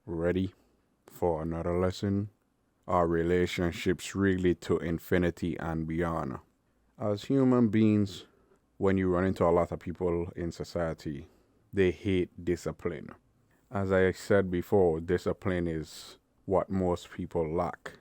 Ready for another lesson? Are relationships really to infinity and beyond? As human beings, when you run into a lot of people in society, they hate discipline. As I said before, discipline is what most people lack.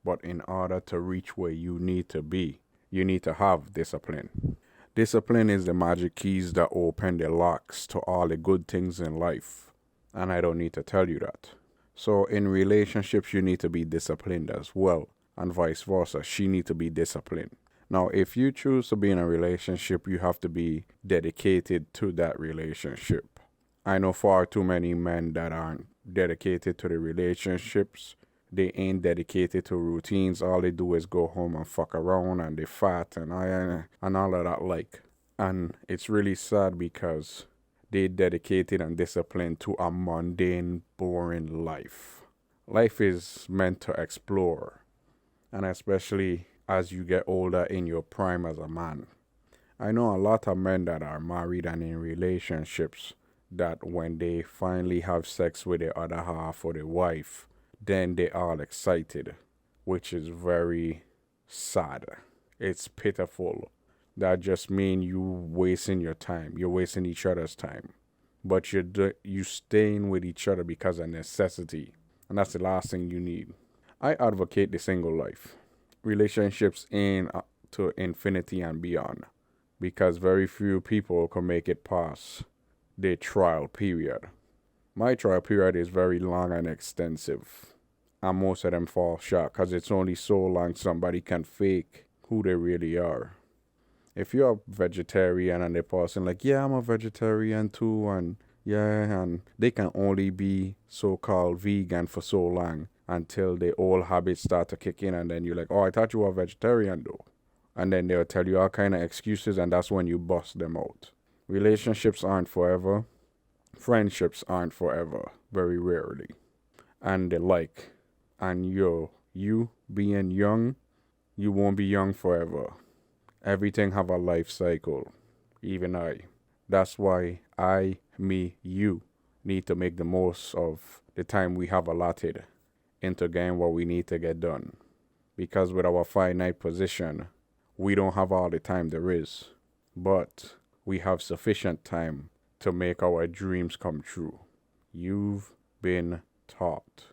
But in order to reach where you need to be, you need to have discipline. Discipline is the magic keys that open the locks to all the good things in life. And I don't need to tell you that. So in relationships, you need to be disciplined as well. And vice versa. She need to be disciplined. Now, if you choose to be in a relationship, you have to be dedicated to that relationship. I know far too many men that aren't dedicated to the relationships. They ain't dedicated to routines. All they do is go home and fuck around and they fat and all of that like. And it's really sad because they dedicated and disciplined to a mundane, boring life. Life is meant to explore, and especially as you get older in your prime as a man. I know a lot of men that are married and in relationships that when they finally have sex with the other half or the wife, then they are excited, which is very sad. It's pitiful. That just means you wasting your time. You're wasting each other's time. But you staying with each other because of necessity. And that's the last thing you need. I advocate the single life. Relationships in to infinity and beyond. Because very few people can make it past their trial period. My trial period is very long and extensive. And most of them fall short because it's only so long somebody can fake who they really are. If you're a vegetarian and the person like, yeah, I'm a vegetarian too, and yeah, and they can only be so-called vegan for so long until the old habits start to kick in, and then you're like, oh, I thought you were a vegetarian though. And then they'll tell you all kind of excuses, and that's when you bust them out. Relationships aren't forever. Friendships aren't forever, very rarely. And the like. And you being young, you won't be young forever. Everything have a life cycle, even I. That's why you need to make the most of the time we have allotted into getting what we need to get done. Because with our finite position, we don't have all the time there is, but we have sufficient time to make our dreams come true. You've been taught.